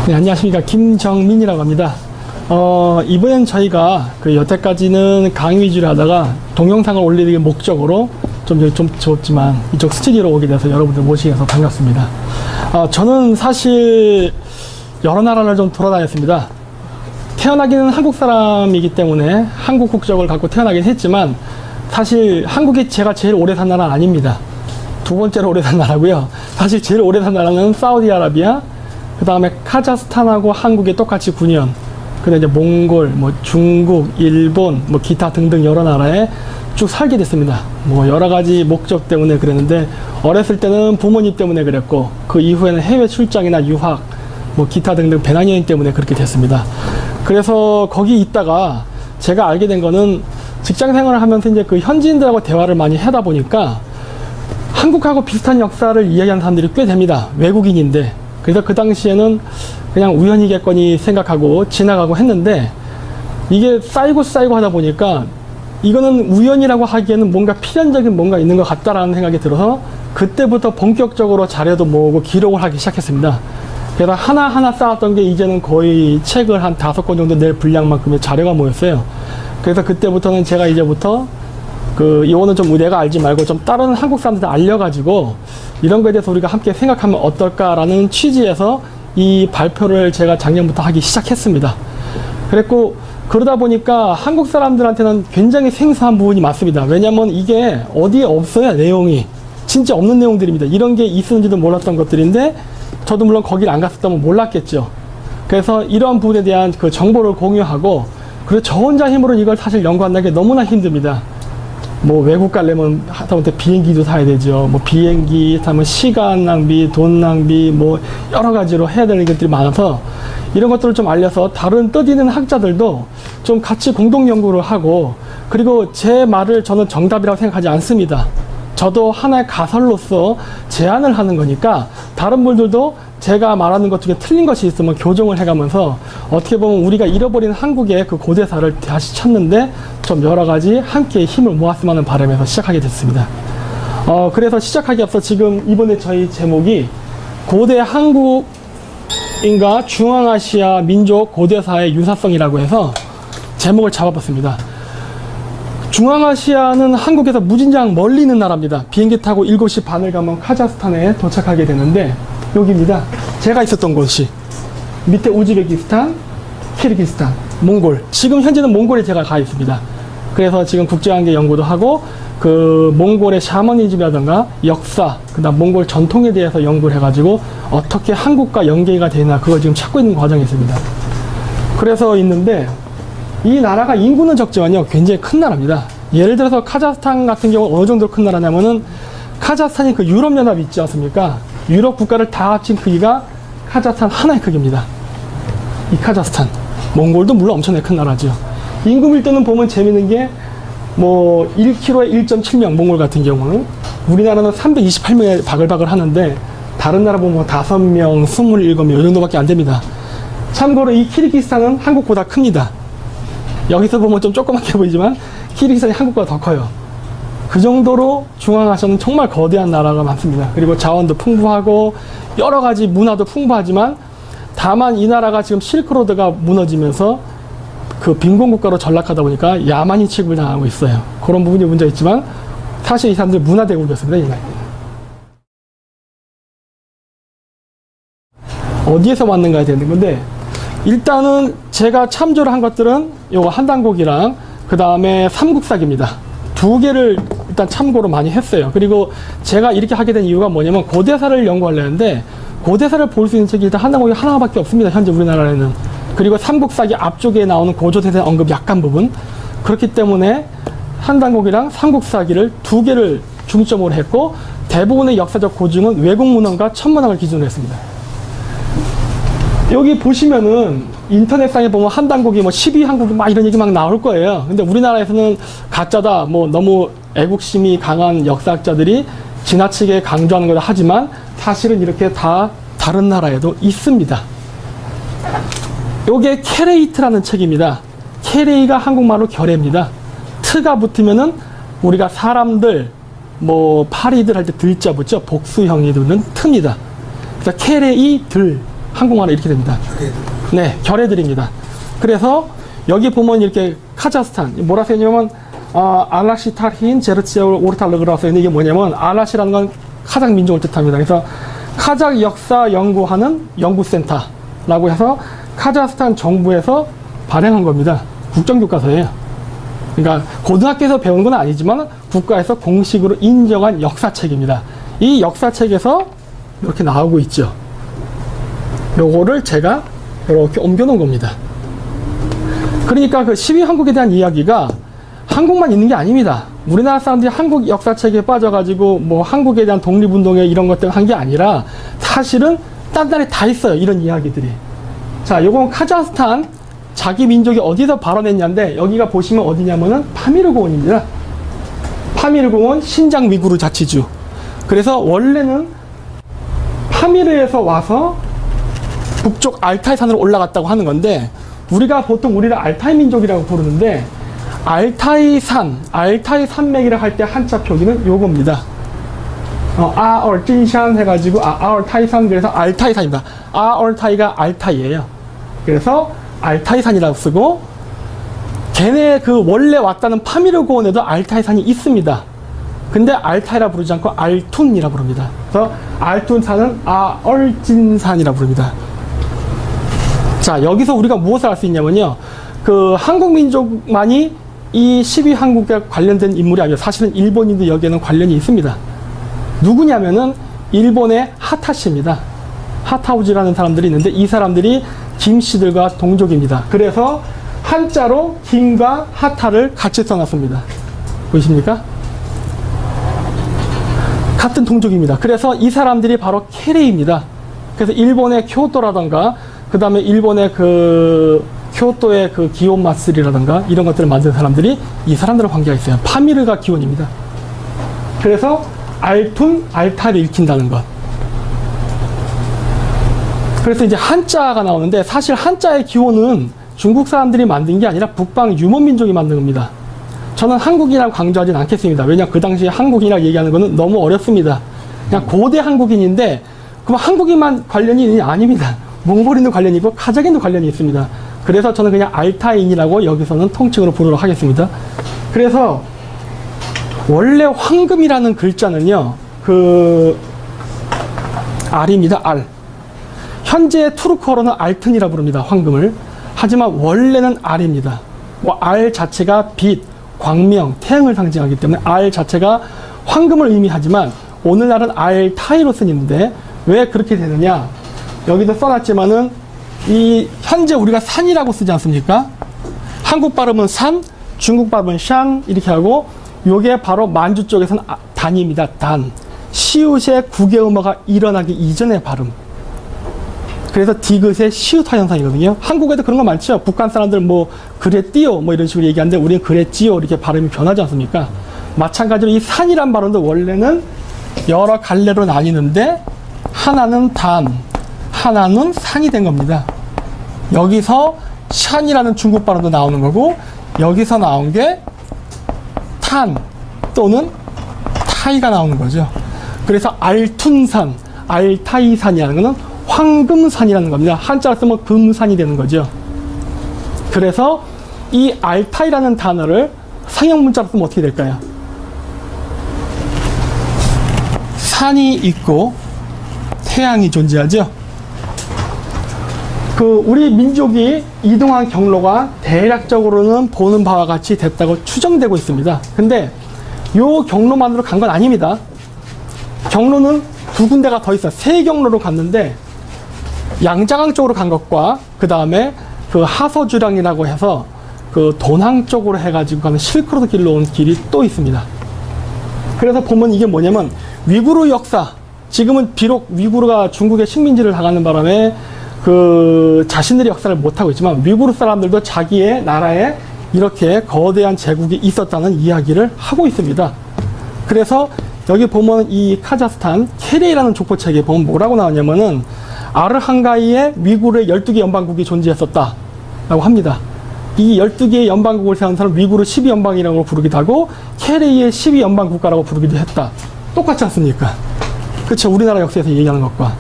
네, 안녕하십니까. 김정민이라고 합니다. 이번엔 저희가 여태까지는 강의 위주로 하다가 동영상을 올리는 목적으로 좀 좁지만 이쪽 스튜디오로 오게 돼서 여러분들 모시게 돼서 반갑습니다. 저는 사실 여러 나라를 좀 돌아다녔습니다. 태어나기는 한국 사람이기 때문에 한국 국적을 갖고 태어나긴 했지만 사실 한국이 제가 제일 오래 산 나라는 아닙니다. 두 번째로 오래 산 나라고요. 사실 제일 오래 산 나라는 사우디아라비아, 그 다음에 카자흐스탄하고 한국이 똑같이 9년. 근데 이제 몽골, 중국, 일본, 기타 등등 여러 나라에 쭉 살게 됐습니다. 여러 가지 목적 때문에 그랬는데, 어렸을 때는 부모님 때문에 그랬고, 그 이후에는 해외 출장이나 유학, 기타 등등 배낭여행 때문에 그렇게 됐습니다. 그래서 거기 있다가 제가 알게 된 거는 직장 생활을 하면서 이제 그 현지인들하고 대화를 많이 하다 보니까 한국하고 비슷한 역사를 이야기하는 사람들이 꽤 됩니다. 외국인인데. 그래서 그 당시에는 그냥 우연이겠거니 생각하고 지나가고 했는데, 이게 쌓이고 하다 보니까 이거는 우연이라고 하기에는 뭔가 필연적인 뭔가 있는 것 같다라는 생각이 들어서 그때부터 본격적으로 자료도 모으고 기록을 하기 시작했습니다. 그래서 하나하나 쌓았던 게 이제는 거의 책을 한 5권 정도 낼 분량만큼의 자료가 모였어요. 그래서 그때부터는 제가 이제부터 이거는 좀 내가 알지 말고 좀 다른 한국 사람들한테 알려가지고 이런 거에 대해서 우리가 함께 생각하면 어떨까라는 취지에서 이 발표를 제가 작년부터 하기 시작했습니다. 그랬고 그러다 보니까 한국 사람들한테는 굉장히 생소한 부분이 많습니다. 왜냐면 이게 어디에 없어요. 내용이 진짜 없는 내용들입니다. 이런 게 있었는지도 몰랐던 것들인데 저도 물론 거기를 안 갔었다면 몰랐겠죠. 그래서 이러한 부분에 대한 그 정보를 공유하고, 그리고 저 혼자 힘으로 이걸 사실 연구한다는 게 너무나 힘듭니다. 외국 가려면 하다못해 비행기도 사야 되죠. 비행기 타면 시간 낭비, 돈 낭비, 여러 가지로 해야 되는 것들이 많아서 이런 것들을 좀 알려서 다른 뜻있는 학자들도 좀 같이 공동 연구를 하고, 그리고 제 말을 저는 정답이라고 생각하지 않습니다. 저도 하나의 가설로서 제안을 하는 거니까 다른 분들도 제가 말하는 것 중에 틀린 것이 있으면 교정을 해가면서 어떻게 보면 우리가 잃어버린 한국의 그 고대사를 다시 찾는데 좀 여러 가지 함께 힘을 모았으면 하는 바람에서 시작하게 됐습니다. 그래서 시작하기 앞서 지금 이번에 저희 제목이 고대 한국인가 중앙아시아 민족 고대사의 유사성이라고 해서 제목을 잡아봤습니다. 중앙아시아는 한국에서 무진장 멀리 있는 나라입니다. 비행기 타고 7시 반을 가면 카자흐스탄에 도착하게 되는데, 여기입니다. 제가 있었던 곳이 밑에 우즈베키스탄, 키르기스탄, 몽골. 지금 현재는 몽골에 제가 가 있습니다. 그래서 지금 국제관계 연구도 하고 그 몽골의 샤머니즘이라든가 역사, 그다음 몽골 전통에 대해서 연구를 해가지고 어떻게 한국과 연계가 되나 그걸 지금 찾고 있는 과정에 있습니다. 그래서 있는데 이 나라가 인구는 적지만요 굉장히 큰 나라입니다. 예를 들어서 카자흐스탄 같은 경우 어느 정도 큰 나라냐면은 카자흐스탄이 그 유럽연합 있지 않습니까? 유럽 국가를 다 합친 크기가 카자흐스탄 하나의 크기입니다. 이 카자흐스탄. 몽골도 물론 엄청나게 큰 나라죠. 인구 밀도는 보면 재밌는 게 1km에 1.7명, 몽골 같은 경우는. 우리나라는 328명에 바글바글 하는데 다른 나라 보면 5명, 27명 이 정도밖에 안 됩니다. 참고로 이 키르기스탄은 한국보다 큽니다. 여기서 보면 좀 조그맣게 보이지만 키르기스탄이 한국보다 더 커요. 그 정도로 중앙아시아는 정말 거대한 나라가 많습니다. 그리고 자원도 풍부하고 여러 가지 문화도 풍부하지만 다만 이 나라가 지금 실크로드가 무너지면서 그 빈곤국가로 전락하다 보니까 야만인 취급을 당하고 있어요. 그런 부분이 문제가 있지만 사실 이 사람들 문화대국이었습니다. 옛날에. 어디에서 왔는가에 되는 건데, 일단은 제가 참조를 한 것들은 요거 한단곡이랑 그 다음에 삼국사기입니다. 두 개를 일단 참고로 많이 했어요. 그리고 제가 이렇게 하게 된 이유가 뭐냐면 고대사를 연구하려는데 고대사를 볼 수 있는 책이 일단 한단곡이 하나밖에 없습니다. 현재 우리나라에는. 그리고 삼국사기 앞쪽에 나오는 고조대세 언급 약간 부분. 그렇기 때문에 한단곡이랑 삼국사기를 두 개를 중점으로 했고, 대부분의 역사적 고증은 외국 문헌과 천문학을 기준으로 했습니다. 여기 보시면은 인터넷상에 보면 한단곡이 12한국이 이런 얘기 막 나올 거예요. 근데 우리나라에서는 가짜다, 너무 애국심이 강한 역사학자들이 지나치게 강조하는 거다 하지만 사실은 이렇게 다 다른 나라에도 있습니다. 요게 케레이트라는 책입니다. 케레이가 한국말로 결의입니다. 트가 붙으면은 우리가 사람들, 파리들 할 때 들자 붙죠. 복수형이 되는 트입니다. 그래서 케레이 들. 한국말로 이렇게 됩니다. 네, 결의들입니다. 그래서 여기 보면 이렇게 카자흐스탄 뭐라 써있냐면 알라시 타르힌 제르치올 오르탈르그라고 써있는데 이게 뭐냐면 알라시라는 건 카자흐 민족을 뜻합니다. 그래서 카자흐 역사 연구하는 연구센터라고 해서 카자흐스탄 정부에서 발행한 겁니다. 국정교과서예요. 그러니까 고등학교에서 배우는 건 아니지만 국가에서 공식으로 인정한 역사책입니다. 이 역사책에서 이렇게 나오고 있죠. 요거를 제가 이렇게 옮겨 놓은 겁니다. 그러니까 그 12한국에 대한 이야기가 한국만 있는 게 아닙니다. 우리나라 사람들이 한국 역사책에 빠져가지고 뭐 한국에 대한 독립운동에 이런 것들을 한 게 아니라 사실은 딴 나라에 다 있어요. 이런 이야기들이. 자, 요건 카자흐스탄 자기 민족이 어디서 발원했냐인데 여기가 보시면 어디냐면은 파미르고원입니다. 파미르고원 신장 위구르 자치주. 그래서 원래는 파미르에서 와서 북쪽 알타이 산으로 올라갔다고 하는 건데 우리가 보통 우리를 알타이 민족이라고 부르는데 알타이 산맥이라 할 때 한자 표기는 요겁니다. 아얼찐샨 해가지고 아얼타이산 그래서 알타이산입니다. 아얼타이가 알타이예요. 그래서 알타이산이라고 쓰고 걔네 그 원래 왔다는 파미르고원에도 알타이산이 있습니다. 근데 알타이라 부르지 않고 알툰이라 부릅니다. 그래서 알툰산은 아얼찐산이라 부릅니다. 자, 여기서 우리가 무엇을 알 수 있냐면요. 그 한국 민족만이 이 12한국에 관련된 인물이 아니라 사실은 일본인도 여기에는 관련이 있습니다. 누구냐면은 일본의 하타시입니다. 하타우지라는 사람들이 있는데 이 사람들이 김씨들과 동족입니다. 그래서 한자로 김과 하타를 같이 써놨습니다. 보이십니까? 같은 동족입니다. 그래서 이 사람들이 바로 케레입니다. 그래서 일본의 교토라던가 그 다음에 일본의 그 교토의 그 기온 마쓰리라던가 이런 것들을 만든 사람들이 이 사람들과 관계가 있어요. 파미르가 기원입니다. 그래서 알툰, 알타를 읽힌다는 것. 그래서 이제 한자가 나오는데 사실 한자의 기원은 중국 사람들이 만든 게 아니라 북방 유목민족이 만든 겁니다. 저는 한국인이라고 강조하진 않겠습니다. 왜냐하면 그 당시에 한국인이라고 얘기하는 거는 너무 어렵습니다. 그냥 고대 한국인인데 그럼 한국인만 관련이 있느냐? 아닙니다. 몽골인도 관련이 있고 카자흐인도 관련이 있습니다. 그래서 저는 그냥 알타인이라고 여기서는 통칭으로 부르도록 하겠습니다. 그래서 원래 황금이라는 글자는요, 그 알입니다. 알. 현재 투르크어로는 알튼이라 부릅니다. 황금을. 하지만 원래는 알입니다. 뭐 알 자체가 빛, 광명, 태양을 상징하기 때문에 알 자체가 황금을 의미하지만 오늘날은 알타이로 쓰는데 왜 그렇게 되느냐? 여기도 써놨지만은 이 현재 우리가 산이라고 쓰지 않습니까? 한국 발음은 산, 중국 발음은 샨 이렇게 하고 요게 바로 만주 쪽에서는 단입니다. 단. 시읒의 국외음화가 일어나기 이전의 발음. 그래서 디귿의 시읒화 현상이거든요. 한국에도 그런 거 많죠. 북한 사람들 뭐 그랬띠요 뭐 이런 식으로 얘기하는데 우리는 그랬지요 이렇게 발음이 변하지 않습니까? 마찬가지로 이 산이란 발음도 원래는 여러 갈래로 나뉘는데 하나는 단, 하나는 산이 된 겁니다. 여기서 샨이라는 중국 발음도 나오는 거고 여기서 나온 게 탄 또는 타이가 나오는 거죠. 그래서 알툰산, 알타이산이라는 거는 황금산이라는 겁니다. 한자로 쓰면 금산이 되는 거죠. 그래서 이 알타이라는 단어를 상형 문자로 쓰면 어떻게 될까요? 산이 있고 태양이 존재하죠. 그 우리 민족이 이동한 경로가 대략적으로는 보는 바와 같이 됐다고 추정되고 있습니다. 근데 요 경로만으로 간 건 아닙니다. 경로는 두 군데가 더 있어요. 세 경로로 갔는데 양자강 쪽으로 간 것과 그 다음에 그 하서주량이라고 해서 그 돈항 쪽으로 해가지고 가는 실크로드 길로 온 길이 또 있습니다. 그래서 보면 이게 뭐냐면 위구르 역사, 지금은 비록 위구르가 중국의 식민지를 당하는 바람에 그 자신들의 역사를 못하고 있지만 위구르 사람들도 자기의 나라에 이렇게 거대한 제국이 있었다는 이야기를 하고 있습니다. 그래서 여기 보면 이 카자흐스탄 케레이라는 족보책에 보면 뭐라고 나오냐면은 아르한가이에 위구르의 12개 연방국이 존재했었다 라고 합니다. 이 12개의 연방국을 세운 사람 위구르 12연방이라고 부르기도 하고 케레이의 12연방국가라고 부르기도 했다. 똑같지 않습니까? 그렇죠. 우리나라 역사에서 얘기하는 것과.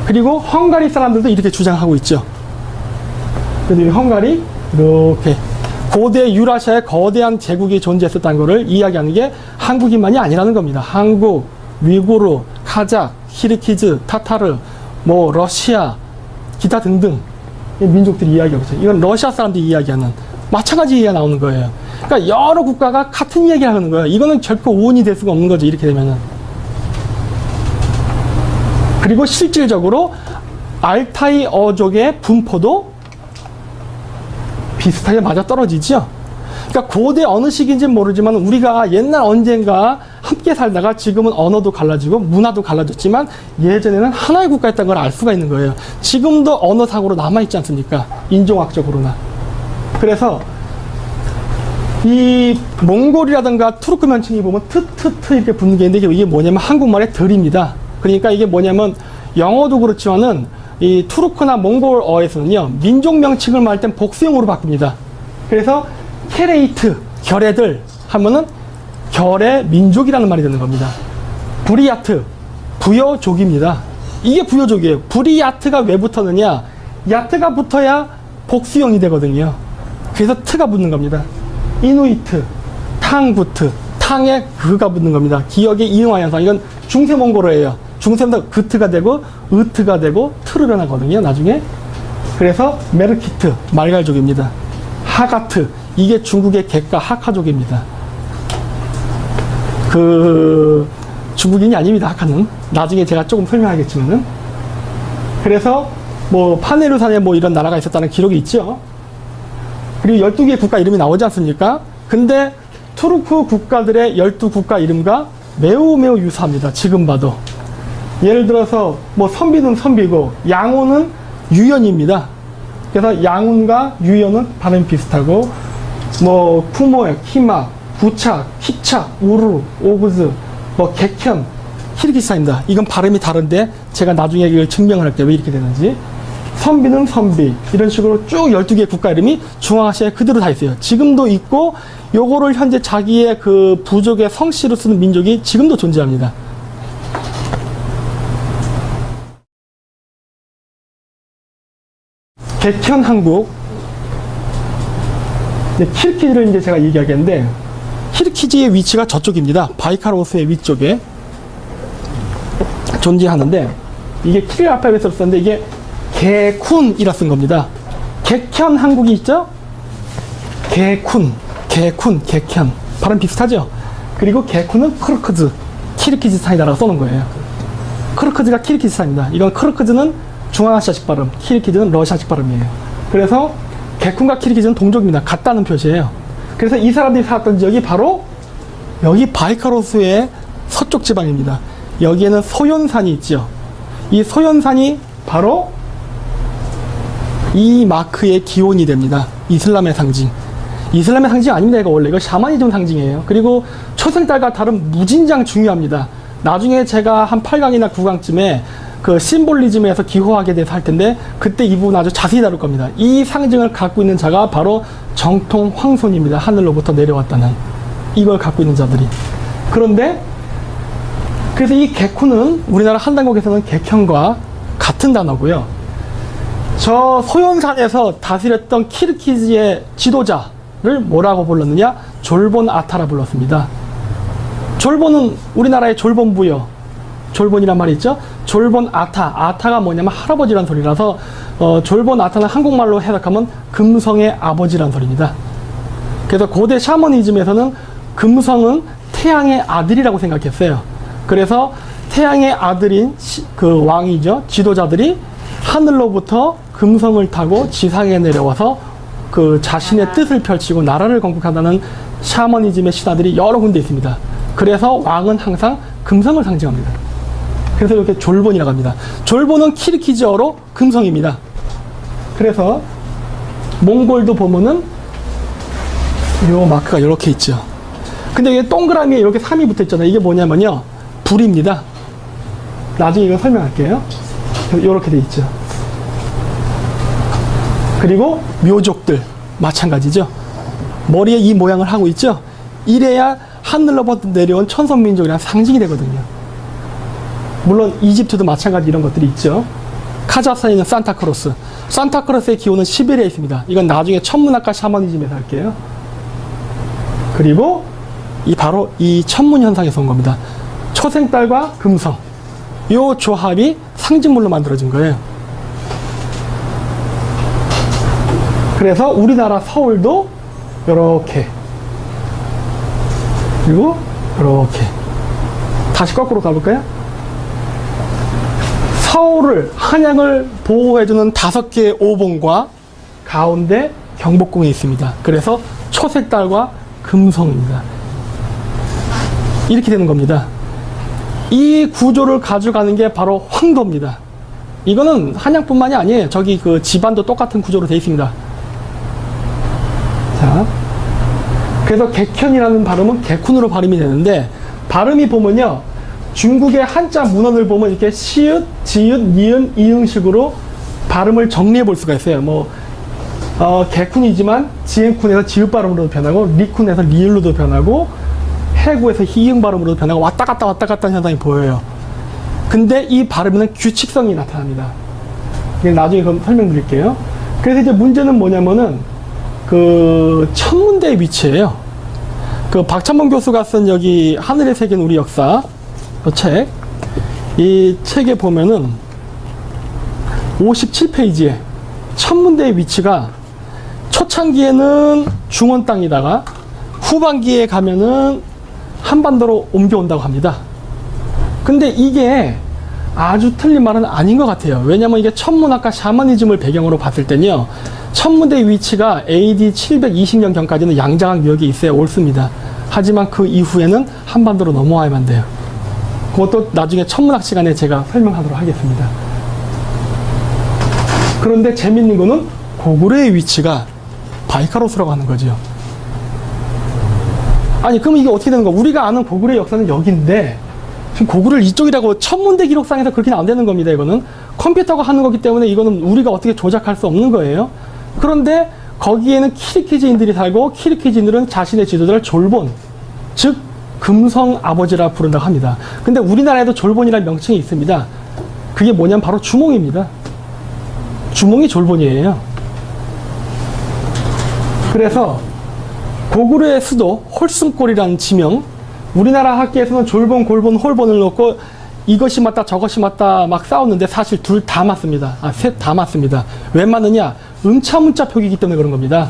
그리고 헝가리 사람들도 이렇게 주장하고 있죠. 그래서 이 헝가리 이렇게 고대 유라시아의 거대한 제국이 존재했었다는 것을 이야기하는 게 한국인만이 아니라는 겁니다. 한국, 위구르, 카작, 키르키즈, 타타르, 뭐 러시아, 기타 등등 민족들이 이야기하고 있어요. 이건 러시아 사람들이 이야기하는 마찬가지 얘기가 나오는 거예요. 그러니까 여러 국가가 같은 이야기를 하는 거예요. 이거는 결코 오인이 될 수가 없는 거죠. 이렇게 되면은. 그리고 실질적으로 알타이 어족의 분포도 비슷하게 맞아떨어지죠. 그러니까 고대 어느 시기인지는 모르지만 우리가 옛날 언젠가 함께 살다가 지금은 언어도 갈라지고 문화도 갈라졌지만 예전에는 하나의 국가였다는 걸 알 수가 있는 거예요. 지금도 언어상으로 남아있지 않습니까? 인종학적으로나. 그래서 이 몽골이라든가 투르크멘층이 보면 트트트 이렇게 붙는 게 있는데 이게 뭐냐면 한국말의 들입니다. 그러니까 이게 뭐냐면 영어도 그렇지만은 이 투르크나 몽골어에서는요 민족 명칭을 말할 땐 복수형으로 바꿉니다. 그래서 케레이트 결애들 하면은 결의 민족이라는 말이 되는 겁니다. 부리야트 부여족입니다. 이게 부여족이에요. 부리야트가 왜 붙었느냐? 야트가 붙어야 복수형이 되거든요. 그래서 트가 붙는 겁니다. 이누이트, 탕구트, 탕에 그가 붙는 겁니다. 기억의 이응화 현상. 이건 중세 몽골어예요. 중세부터 그트가 되고 으트가 되고 트로 변하거든요. 나중에. 그래서 메르키트 말갈족입니다. 하가트 이게 중국의 객가 하카족입니다. 그 중국인이 아닙니다. 하카는. 나중에 제가 조금 설명하겠지만은. 그래서 뭐 파네르산에 뭐 이런 나라가 있었다는 기록이 있죠. 그리고 12개의 국가 이름이 나오지 않습니까? 근데 투르크 국가들의 12국가 이름과 매우 유사합니다. 지금 봐도. 예를 들어서 뭐 선비는 선비고 양훈은 유연입니다. 그래서 양훈과 유연은 발음이 비슷하고 뭐 쿠모엑, 히막, 부착, 키착, 우루, 오그즈, 뭐 객현, 키르기스탄입니다. 이건 발음이 다른데 제가 나중에 이걸 증명을 할게요. 왜 이렇게 되는지. 선비는 선비 이런 식으로 쭉 12개의 국가 이름이 중앙아시아에 그대로 다 있어요. 지금도 있고 요거를 현재 자기의 그 부족의 성씨로 쓰는 민족이 지금도 존재합니다. 객현 한국 키르키즈를 이제 제가 얘기하겠는데 키르키즈의 위치가 저쪽입니다. 바이카로스의 위쪽에 존재하는데 이게 키릴 알파벳으로 썼는데 이게 개쿤이라 쓴 겁니다. 객현 한국이 있죠? 개쿤, 객현 발음 비슷하죠? 그리고 개쿤은 크르크즈, 키르키즈스탄이다라고 써놓은 거예요. 크르크즈가 키르키즈스탄입니다. 이건 크르크즈는 중앙아시아식 발음, 키르키즈는 러시아식 발음이에요. 그래서 개쿤과 키르키즈는 동족입니다. 같다는 표시예요. 그래서 이 사람들이 살았던 지역이 바로 여기 바이카로스의 서쪽 지방입니다. 여기에는 소연산이 있죠. 이 소연산이 바로 이 마크의 기원이 됩니다. 이슬람의 상징. 이슬람의 상징 아닙니다. 이거 원래 이거 샤머니즘 상징이에요. 그리고 초생달과 다른 무진장 중요합니다. 나중에 제가 한 8강이나 9강쯤에 그 심볼리즘에서 기호하게 돼서 할 텐데 그때 이 부분 아주 자세히 다룰 겁니다. 이 상징을 갖고 있는 자가 바로 정통 황손입니다. 하늘로부터 내려왔다는 이걸 갖고 있는 자들이. 그런데 그래서 이 개쿠는 우리나라 한단국에서는 객현과 같은 단어고요. 저 소연산에서 다스렸던 키르키즈의 지도자를 뭐라고 불렀느냐? 졸본 아타라 불렀습니다. 졸본은 우리나라의 졸본부요. 졸본이란 말이 있죠? 졸본 아타. 아타가 뭐냐면 할아버지란 소리라서 졸본 아타는 한국말로 해석하면 금성의 아버지란 소리입니다. 그래서 고대 샤머니즘에서는 금성은 태양의 아들이라고 생각했어요. 그래서 태양의 아들인 그 왕이죠. 지도자들이 하늘로부터 금성을 타고 지상에 내려와서 그 자신의 뜻을 펼치고 나라를 건국한다는 샤머니즘의 신화들이 여러 군데 있습니다. 그래서 왕은 항상 금성을 상징합니다. 그래서 이렇게 졸본이라고 합니다. 졸본은 키르키즈어로 금성입니다. 그래서 몽골도 보면은 요 마크가 이렇게 있죠. 근데 이게 동그라미에 이렇게 3이 붙어 있잖아요. 이게 뭐냐면요. 불입니다. 나중에 이거 설명할게요. 이렇게 돼 있죠. 그리고 묘족들 마찬가지죠. 머리에 이 모양을 하고 있죠. 이래야 하늘로부터 내려온 천선민족이라는 상징이 되거든요. 물론 이집트도 마찬가지 이런 것들이 있죠. 카자흐스탄에 있는 산타크로스. 산타크로스의 기호는 시베리아에 있습니다. 이건 나중에 천문학과 샤머니즘에서 할게요. 그리고 바로 이 천문 현상에서 온 겁니다. 초생달과 금성. 요 조합이 상징물로 만들어진 거예요. 그래서 우리나라 서울도 요렇게, 그리고 요렇게. 다시 거꾸로 가볼까요? 서울을, 한양을 보호해주는 5개의 오봉과 가운데 경복궁이 있습니다. 그래서 초색달과 금성입니다. 이렇게 되는 겁니다. 이 구조를 가져가는 게 바로 황도입니다. 이거는 한양뿐만이 아니에요. 저기 그 집안도 똑같은 구조로 되어 있습니다. 자, 그래서 객현이라는 발음은 객훈으로 발음이 되는데, 발음이 보면요, 중국의 한자 문헌을 보면 이렇게 시읒, 지읒, 니은, 이응식으로 발음을 정리해 볼 수가 있어요. 객훈이지만 지행쿤에서 지읒 발음으로도 변하고, 리쿤에서 리을로도 변하고, 해구에서 희응 발음으로도 변하고, 왔다 갔다 하는 현상이 보여요. 근데 이 발음에는 규칙성이 나타납니다. 나중에 그럼 설명드릴게요. 그래서 이제 문제는 뭐냐면은 그 천문대의 위치예요. 그 박찬범 교수가 쓴 여기 하늘의 세계는 우리 역사 그 책, 이 책에 보면은 57페이지에 천문대의 위치가 초창기에는 중원 땅이다가 후반기에 가면은 한반도로 옮겨온다고 합니다. 근데 이게 아주 틀린 말은 아닌 것 같아요. 왜냐면 이게 천문학과 샤머니즘을 배경으로 봤을 때는요, 천문대의 위치가 AD 720년 경까지는 양자강 유역에 있어야 옳습니다. 하지만 그 이후에는 한반도로 넘어와야만 돼요. 그것도 나중에 천문학 시간에 제가 설명하도록 하겠습니다. 그런데 재밌는 거는 고구려의 위치가 바이카로스라고 하는 거죠. 아니, 그럼 이게 어떻게 되는 거야? 우리가 아는 고구려의 역사는 여기인데 지금 고구려를 이쪽이라고 천문대 기록상에서 그렇게는 안 되는 겁니다. 이거는 컴퓨터가 하는 거기 때문에 이거는 우리가 어떻게 조작할 수 없는 거예요. 그런데 거기에는 키르키즈인들이 살고, 키르키즈인들은 자신의 지도자를 졸본, 즉 금성 아버지라 부른다고 합니다. 근데 우리나라에도 졸본이라는 명칭이 있습니다. 그게 뭐냐면 바로 주몽입니다. 주몽이 졸본이에요. 그래서 고구려의 수도 홀순골이라는 지명, 우리나라 학계에서는 졸본, 골본, 홀본을 놓고 이것이 맞다 저것이 맞다 막 싸웠는데 사실 둘 다 맞습니다. 셋 다 맞습니다. 왜 맞느냐? 음차문자 표기이기 때문에 그런 겁니다.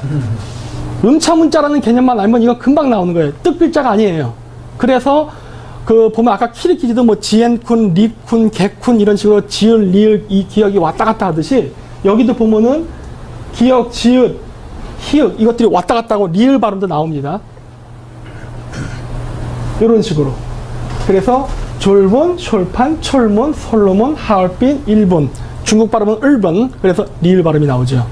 음차문자라는 개념만 알면 이거 금방 나오는 거예요. 뜻글자가 아니에요. 그래서 그 보면 아까 키르키즈도 뭐 지엔쿤, 리쿤, 객쿤 이런 식으로 지을, 리을 이 기억이 왔다 갔다 하듯이 여기도 보면은 기역, 지읒, 히읗 이것들이 왔다 갔다 하고 리을 발음도 나옵니다. 이런 식으로. 그래서 졸본, 촐판, 촐몬, 솔로몬, 하얼빈, 일본. 중국 발음은 일본. 그래서 리을 발음이 나오죠.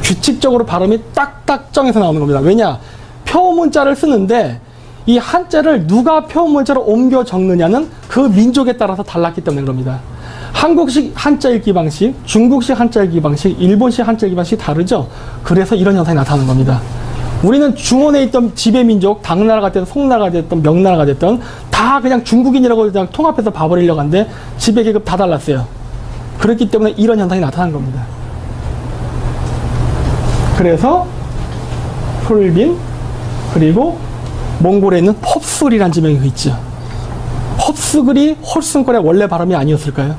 규칙적으로 발음이 딱딱 정해서 나오는 겁니다. 왜냐? 표문자를 쓰는데 이 한자를 누가 표문자로 옮겨 적느냐는 그 민족에 따라서 달랐기 때문에 그럽니다. 한국식 한자 읽기 방식, 중국식 한자 읽기 방식, 일본식 한자 읽기 방식이 다르죠. 그래서 이런 현상이 나타나는 겁니다. 우리는 중원에 있던 지배민족, 당나라가 됐든 송나라가 됐든 명나라가 됐든 다 그냥 중국인이라고 그냥 통합해서 봐버리려고 하는데 지배계급 다 달랐어요. 그렇기 때문에 이런 현상이 나타난 겁니다. 그래서 훌빈, 그리고 몽골에 있는 홉술이라는 지명이 있죠. 홉수글이 홀순골의 원래 발음이 아니었을까요?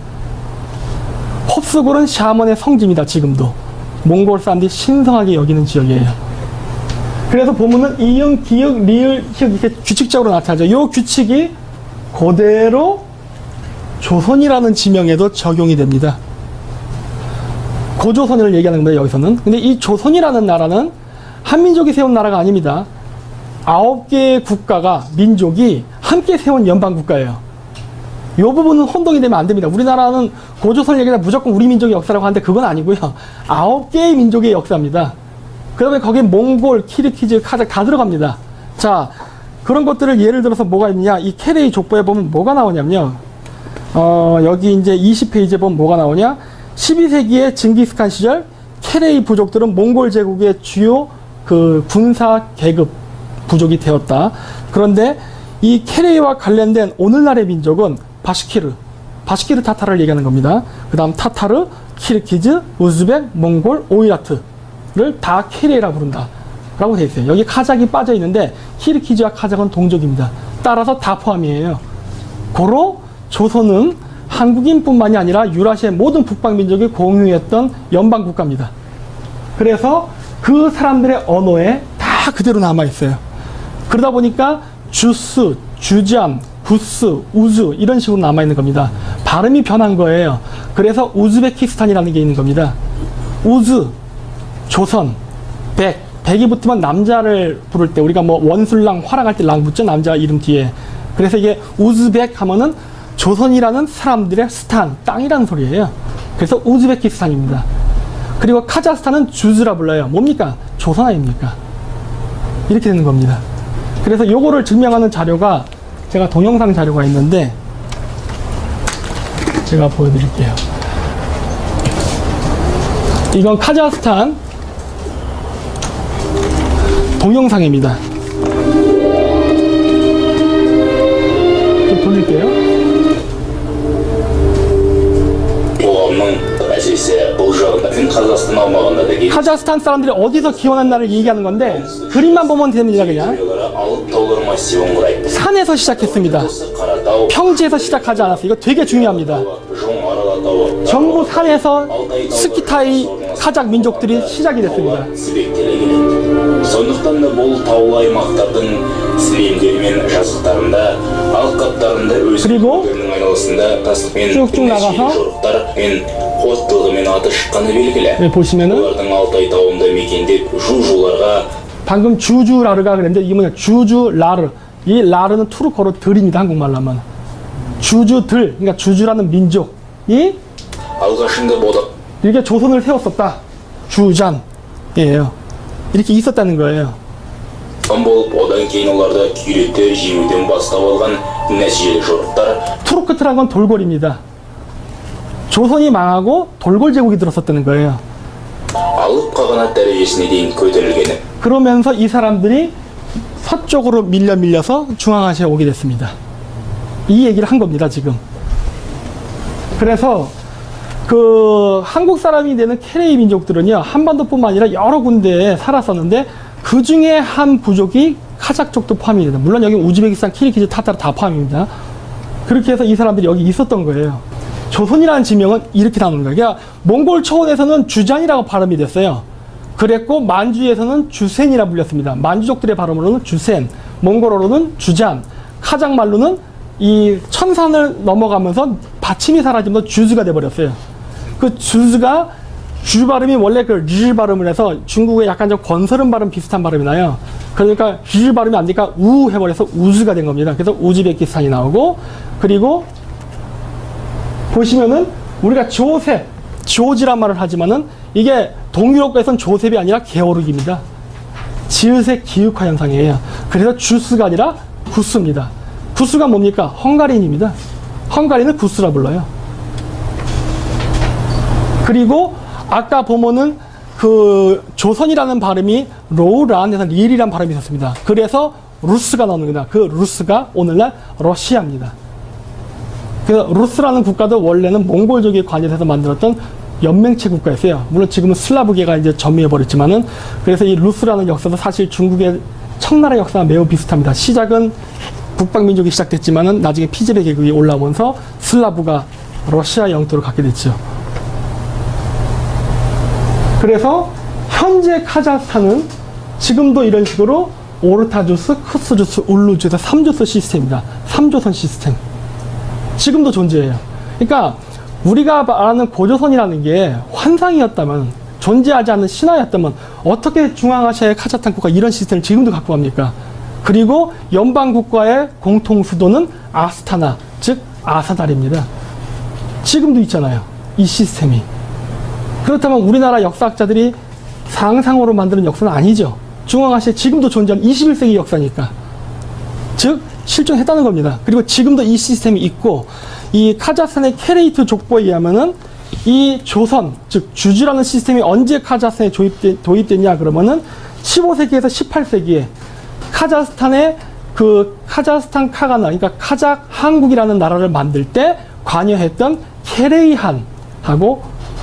홉수글은 샤먼의 성지입니다. 지금도 몽골 사람들이 신성하게 여기는 지역이에요. 그래서 보면은 이응, 기역, 리을, 히읗 이렇게 규칙적으로 나타나죠. 이 규칙이 그대로 조선이라는 지명에도 적용이 됩니다. 고조선을 얘기하는 겁니다. 여기서는. 근데 이 조선이라는 나라는 한민족이 세운 나라가 아닙니다. 9개의 국가가, 민족이 함께 세운 연방국가예요. 이 부분은 혼동이 되면 안 됩니다. 우리나라는 고조선 얘기다 무조건 우리 민족의 역사라고 하는데 그건 아니고요. 9개의 민족의 역사입니다. 그 다음에 거기에 몽골, 키르키즈, 카자흐 다 들어갑니다. 자, 그런 것들을 예를 들어서 뭐가 있냐. 이 케레이 족보에 보면 뭐가 나오냐면요. 여기 이제 20페이지에 보면 뭐가 나오냐. 12세기의 징기스칸 시절 케레이 부족들은 몽골 제국의 주요 그 군사 계급 부족이 되었다. 그런데 이 케레이와 관련된 오늘날의 민족은 바시키르 타타를 얘기하는 겁니다. 그 다음 타타르, 키르기즈, 우즈벡, 몽골, 오이라트를 다 케레이라고 부른다 라고 되어 있어요. 여기 카작이 빠져 있는데 키르기즈와 카작은 동족입니다. 따라서 다 포함이에요. 고로 조선은 한국인뿐만이 아니라 유라시아의 모든 북방민족이 공유했던 연방국가입니다. 그래서 그 사람들의 언어에 다 그대로 남아있어요. 그러다 보니까 주스, 주잠, 구스, 우즈 이런 식으로 남아있는 겁니다. 발음이 변한 거예요. 그래서 우즈베키스탄이라는 게 있는 겁니다. 우즈, 조선, 백이 붙으면 남자를 부를 때 우리가 뭐 원술랑 화랑할 때 랑 붙죠. 남자 이름 뒤에. 그래서 이게 우즈벡 하면은 조선이라는 사람들의 스탄, 땅이라는 소리예요. 그래서 우즈베키스탄입니다. 그리고 카자흐스탄은 주즈라 불러요. 뭡니까? 조선 아닙니까? 이렇게 되는 겁니다. 그래서 요거를 증명하는 자료가 제가 동영상 자료가 있는데 제가 보여드릴게요. 이건 카자흐스탄 동영상입니다. 좀 돌릴게요. 카자흐스탄 사람들이 어디서 기원했나를 얘기하는 건데 그림만 보면 됩니다. 그냥 산에서 시작했습니다. 평지에서 시작하지 않았어요. 이거 되게 중요합니다. 전부 산에서 스키타이 카작 민족들이 시작이 됐습니다. 그리고 쭉쭉 나가서 네, 보시면은 방금 주주라르가 그랬는데 이게 뭐냐 주주라르. 이 라르는 투르코로 들입니다. 한국말로 하면 주주들, 그러니까 주주라는 민족이 이렇게 조선을 세웠었다. 주잔이에요. 이렇게 있었다는 거예요. 투르크트라는 건 돌골입니다. 조선이 망하고 돌골 제국이 들었었다는 거예요. 그러면서 이 사람들이 서쪽으로 밀려서 중앙아시아에 오게 됐습니다. 이 얘기를 한 겁니다, 지금. 그래서 그 한국 사람이 되는 케레이 민족들은요, 한반도뿐만 아니라 여러 군데에 살았었는데 그 중에 한 부족이 카작 쪽도 포함이 됩니다. 물론 여기 우즈베키스탄, 키르기즈, 타타르 다 포함입니다. 그렇게 해서 이 사람들이 여기 있었던 거예요. 조선이라는 지명은 이렇게 나오는 거예요. 그러니까 몽골 초원에서는 주잔이라고 발음이 됐어요. 그랬고 만주에서는 주센이라 불렸습니다. 만주족들의 발음으로는 주센, 몽골어로는 주잔, 카작 말로는 이 천산을 넘어가면서 받침이 사라지면서 주즈가 돼버렸어요. 그 주즈가 주 발음이 원래 그 리 발음을 해서 중국의 약간 좀 건설음 발음 비슷한 발음이 나요. 그러니까 리 발음이 안 되니까 우 해버려서 우즈가 된 겁니다. 그래서 우즈베키스탄이 나오고, 그리고 보시면은 우리가 조셉, 조지란 말을 하지만은 이게 동유럽에서는 조셉이 아니라 게오르기입니다. 지읒의 기육화 현상이에요. 그래서 주스가 아니라 구스입니다. 구스가 뭡니까? 헝가리인입니다. 헝가리는 구스라 불러요. 그리고 아까 보면은 그 조선이라는 발음이 로우란에서 리일이라는 발음이 있었습니다. 그래서 루스가 나오는 겁니다. 그 루스가 오늘날 러시아입니다. 그 루스라는 국가도 원래는 몽골족이 관여해서 만들었던 연맹체 국가였어요. 물론 지금은 슬라브계가 이제 점유해버렸지만은, 그래서 이 루스라는 역사도 사실 중국의 청나라 역사와 매우 비슷합니다. 시작은 북방민족이 시작됐지만은 나중에 피지베 계급이 올라오면서 슬라브가 러시아 영토를 갖게 됐죠. 그래서 현재 카자흐스탄은 지금도 이런 식으로 오르타주스, 크스주스, 울루주에서 3조선 시스템입니다. 3조선 시스템. 지금도 존재해요. 그러니까 우리가 말하는 고조선이라는 게 환상이었다면, 존재하지 않는 신화였다면 어떻게 중앙아시아의 카자흐스탄 국가 이런 시스템을 지금도 갖고 갑니까? 그리고 연방국가의 공통 수도는 아스타나, 즉 아사달입니다. 지금도 있잖아요, 이 시스템이. 그렇다면 우리나라 역사학자들이 상상으로 만드는 역사는 아니죠. 중앙아시아에 지금도 존재하는 21세기 역사니까. 즉 실존했다는 겁니다. 그리고 지금도 이 시스템이 있고, 이 카자흐스탄의 케레이트 족보에 의하면은 이 조선, 즉 주주라는 시스템이 언제 카자흐스탄에 도입됐냐 그러면은 15세기에서 18세기에 카자흐스탄의 그 카자흐스탄 카가나, 그러니까 카작 한국이라는 나라를 만들 때 관여했던 케레이한하고 하고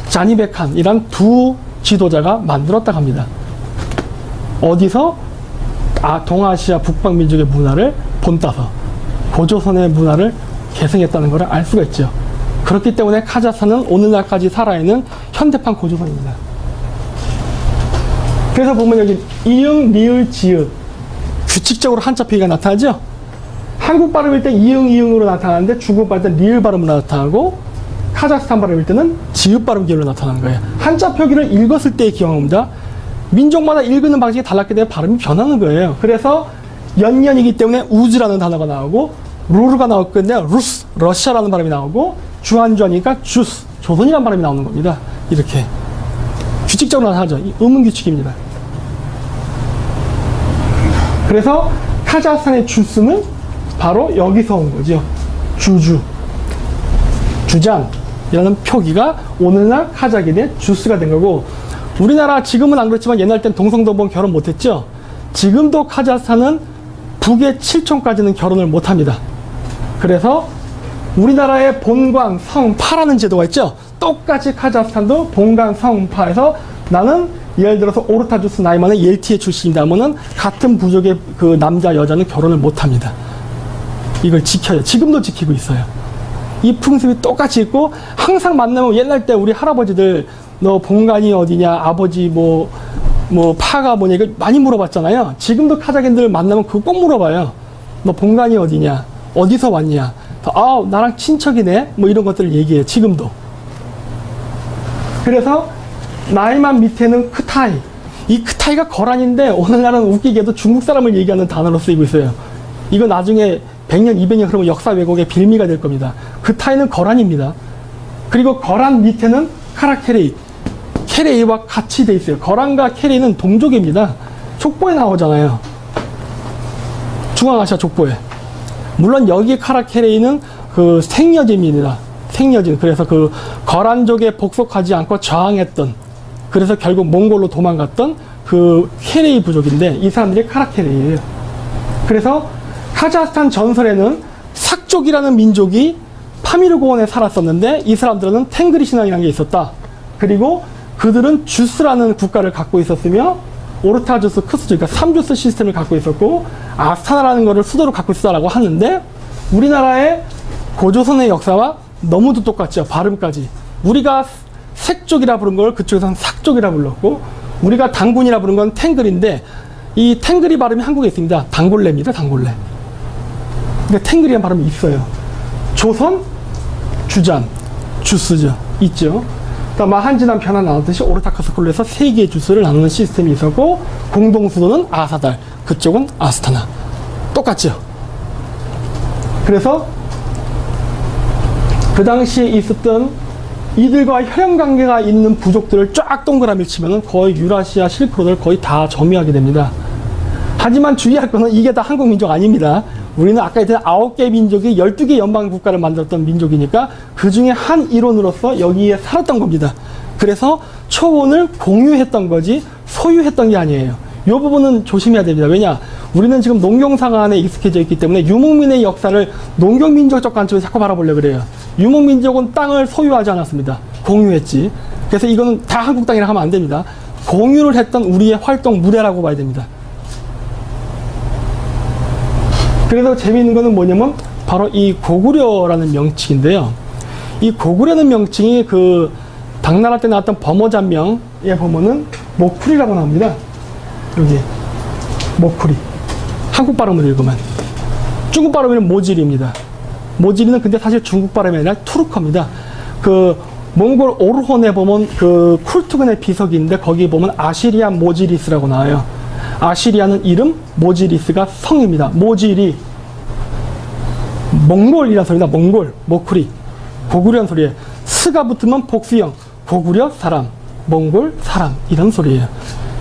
자니베칸이란 두 지도자가 만들었다고 합니다. 어디서? 동아시아 북방민족의 문화를 본따서 고조선의 문화를 계승했다는 것을 알 수가 있죠. 그렇기 때문에 카자흐스탄은 오늘날까지 살아있는 현대판 고조선입니다. 그래서 보면 여기 이응, 리을, 지읒 규칙적으로 한자 표기가 나타나죠. 한국 발음일 때 이응, 이응으로 나타나는데 중국 발음일 때 리을 발음으로 나타나고 카자흐스탄 발음일 때는 지읒 발음 기호로 나타나는 거예요. 한자 표기를 읽었을 때의 경험입니다. 민족마다 읽는 방식이 달랐기 때문에 발음이 변하는 거예요. 그래서 연년이기 때문에 우즈라는 단어가 나오고 루르가 나올 건데 루스, 러시아라는 발음이 나오고 주한주하니까 주스, 조선이라는 발음이 나오는 겁니다. 이렇게 규칙적으로 나타나죠. 음은 규칙입니다. 그래서 카자흐스탄의 주스는 바로 여기서 온 거죠. 주주, 주잔이라는 표기가 오늘날 카자흐인의 주스가 된 거고, 우리나라 지금은 안 그렇지만 옛날 땐 동성동본 결혼 못했죠. 지금도 카자흐스탄은 북의 7촌까지는 결혼을 못합니다. 그래서 우리나라의 본관 성파라는 제도가 있죠. 똑같이 카자흐스탄도 본관 성파에서 나는 예를 들어서 오르타주스 나이 많은 옐티의 출신이다 하면은 같은 부족의 그 남자 여자는 결혼을 못합니다. 이걸 지켜요. 지금도 지키고 있어요. 이 풍습이 똑같이 있고, 항상 만나면 옛날 때 우리 할아버지들 너 본관이 어디냐, 아버지 뭐 파가 뭐냐, 이거 많이 물어봤잖아요. 지금도 카자흐인들 만나면 그거 꼭 물어봐요. 너 본관이 어디냐, 어디서 왔냐, 나랑 친척이네, 뭐 이런 것들을 얘기해요. 지금도. 그래서 나이만 밑에는 크타이, 이 크타이가 거란인데 오늘날은 웃기게도 중국 사람을 얘기하는 단어로 쓰이고 있어요. 이거 나중에 100년, 200년 흐르면 역사 왜곡의 빌미가 될 겁니다. 크타이는 거란입니다. 그리고 거란 밑에는 카라케레이, 케레이와 같이 돼 있어요. 거란과 케레이는 동족입니다. 족보에 나오잖아요. 중앙아시아 족보에. 물론 여기 카라케레이는 그 생여짐입니다. 생여짐. 그래서 그 거란족에 복속하지 않고 저항했던, 그래서 결국 몽골로 도망갔던 그 케레이 부족인데, 이 사람들이 카라케레이예요. 그래서 카자흐스탄 전설에는 삭족이라는 민족이 파미르 고원에 살았었는데, 이 사람들은 탱그리 신앙이라는 게 있었다. 그리고 그들은 주스라는 국가를 갖고 있었으며, 오르타주스, 크스주, 그러니까 3주스 시스템을 갖고 있었고, 아스타나라는 것을 수도로 갖고 있었다라고 하는데, 우리나라의 고조선의 역사와 너무도 똑같죠. 발음까지. 우리가 색족이라 부른 걸 그쪽에서는 삭족이라 불렀고, 우리가 당군이라 부른 건 탱글인데, 이 탱글이 발음이 한국에 있습니다. 당골레입니다. 당골레. 그러니까 탱글이라는 발음이 있어요. 조선, 주잔, 주스죠. 있죠. 그러니까 한진한 편하 나눴듯이 오르타크스콜에서 세 개의 주스를 나누는 시스템이 있었고, 공동 수도는 아사달, 그쪽은 아스타나. 똑같죠. 그래서 그 당시에 있었던 이들과 혈연관계가 있는 부족들을 쫙 동그라미 치면은 거의 유라시아 실크로드를 거의 다 점유하게 됩니다. 하지만 주의할 거는 이게 다 한국 민족 아닙니다. 우리는 아까 했던 9개 민족이 12개 연방 국가를 만들었던 민족이니까 그 중에 한 일원으로서 여기에 살았던 겁니다. 그래서 초원을 공유했던 거지 소유했던 게 아니에요. 이 부분은 조심해야 됩니다. 왜냐? 우리는 지금 농경사가 안에 익숙해져 있기 때문에 유목민의 역사를 농경민족적 관점에서 자꾸 바라보려고 그래요. 유목민족은 땅을 소유하지 않았습니다. 공유했지. 그래서 이거는 다 한국 땅이라 하면 안 됩니다. 공유를 했던 우리의 활동 무대라고 봐야 됩니다. 그래서 재미있는 거는 뭐냐면 바로 이 고구려라는 명칭인데요. 이 고구려는 명칭이 그 당나라 때 나왔던 범어잔명에 보면은 모쿠리라고 나옵니다. 여기 모쿠리. 한국 발음으로 읽으면. 중국 발음에는 모질입니다. 모질이는 근데 사실 중국 발음이 아니라 투르커입니다. 그 몽골 오르혼에 보면 그 쿨투근의 비석이 있는데 거기 보면 아시리아 모지리스라고 나와요. 아시리아는 이름, 모지리스가 성입니다. 모지리. 몽골이라는 소리다. 몽골, 모쿠리. 고구려는 소리예요. 스가 붙으면 복수형. 고구려 사람, 몽골 사람 이런 소리예요.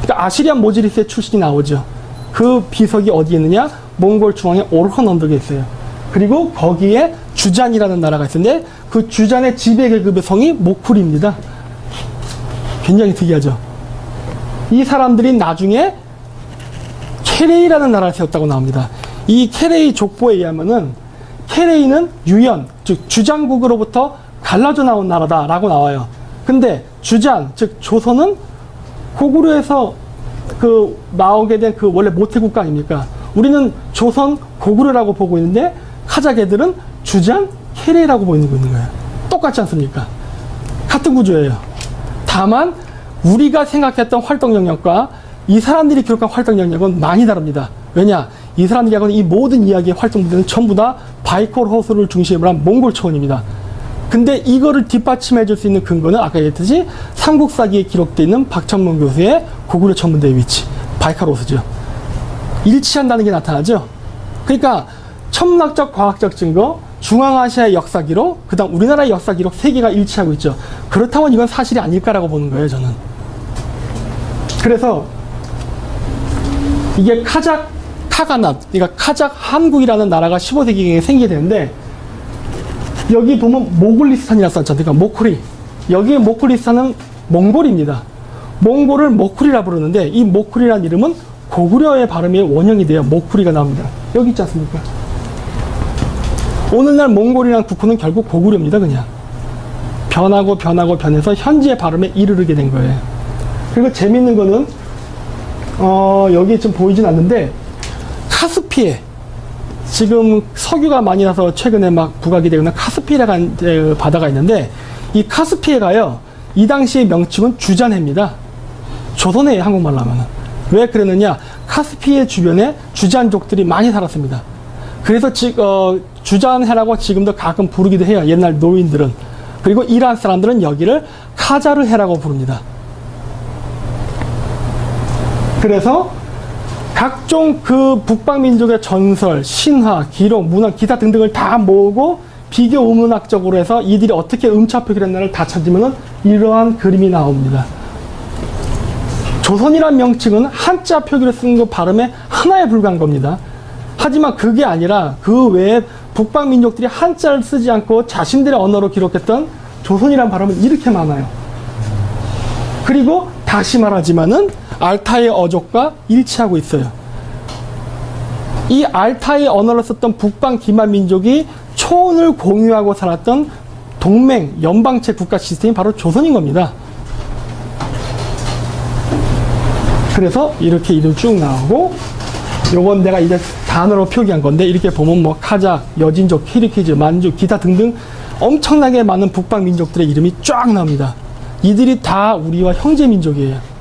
그러니까 아시리안 모지리스의 출신이 나오죠. 그 비석이 어디에 있느냐? 몽골 중앙에 오르혼 언덕에 있어요. 그리고 거기에 주잔이라는 나라가 있는데 그 주잔의 지배계급의 성이 모쿠리입니다. 굉장히 특이하죠. 이 사람들이 나중에 케레이라는 나라를 세웠다고 나옵니다. 이 케레이 족보에 의하면은 케레이는 유연, 즉 주장국으로부터 갈라져 나온 나라다라고 나와요. 근데 주잔, 즉 조선은 고구려에서 그 나오게 된 그 원래 모태 국가 아닙니까? 우리는 조선 고구려라고 보고 있는데 카자흐 애들은 주잔 케레라고 보이는 거예요. 똑같지 않습니까? 같은 구조예요. 다만 우리가 생각했던 활동 영역과 이 사람들이 기록한 활동 영역은 많이 다릅니다. 왜냐? 이 사람들이 하고 있는 이 모든 이야기의 활동 무대는 전부 다 바이콜 호수를 중심으로 한 몽골 초원입니다. 근데 이거를 뒷받침해 줄 수 있는 근거는 아까 얘기했듯이 삼국사기에 기록되어 있는 박천문 교수의 고구려 천문대의 위치, 바이칼 호수죠. 일치한다는 게 나타나죠. 그러니까 천문학적, 과학적 증거, 중앙아시아의 역사 기록, 그 다음 우리나라의 역사 기록 3개가 일치하고 있죠. 그렇다면 이건 사실이 아닐까라고 보는 거예요, 저는. 그래서 이게 카가낫, 그러니까 카자흐 한국이라는 나라가 15세기경에 생기게 되는데, 여기 보면 모굴리스탄이라고 썼죠. 그러니까 모쿠리. 여기에 모굴리스탄은 몽골입니다. 몽골을 모쿠리라 부르는데, 이 모쿠리라는 이름은 고구려의 발음이 원형이 돼요. 모쿠리가 나옵니다. 여기 있지 않습니까? 오늘날 몽골이라는 국호는 결국 고구려입니다, 그냥. 변해서 현지의 발음에 이르게 된 거예요. 그리고 재밌는 거는, 여기 좀 보이진 않는데, 카스피해. 지금 석유가 많이 나서 최근에 막 부각이 되거나 카스피해라는 바다가 있는데, 이 카스피해가요, 이 당시의 명칭은 주잔해입니다. 조선해, 한국말로 하면은. 왜 그랬느냐? 카스피해 주변에 주잔족들이 많이 살았습니다. 그래서 주잔해라고 지금도 가끔 부르기도 해요. 옛날 노인들은. 그리고 이란 사람들은 여기를 카자르해라고 부릅니다. 그래서 각종 그 북방민족의 전설, 신화, 기록, 문화, 기타 등등을 다 모으고 비교 우문학적으로 해서 이들이 어떻게 음차 표기를 했나를 다 찾으면 이러한 그림이 나옵니다. 조선이란 명칭은 한자 표기를 쓴 그 발음에 하나에 불과한 겁니다. 하지만 그게 아니라 그 외에 북방민족들이 한자를 쓰지 않고 자신들의 언어로 기록했던 조선이란 발음은 이렇게 많아요. 그리고 다시 말하지만은 알타이 어족과 일치하고 있어요. 이 알타이 언어를 썼던 북방 기만 민족이 초원을 공유하고 살았던 동맹, 연방체 국가 시스템이 바로 조선인 겁니다. 그래서 이렇게 이름 쭉 나오고, 요건 내가 이제 단어로 표기한 건데, 이렇게 보면 뭐 카자흐, 여진족, 키르키즈, 만주, 기타 등등 엄청나게 많은 북방 민족들의 이름이 쫙 나옵니다. 이들이 다 우리와 형제 민족이에요.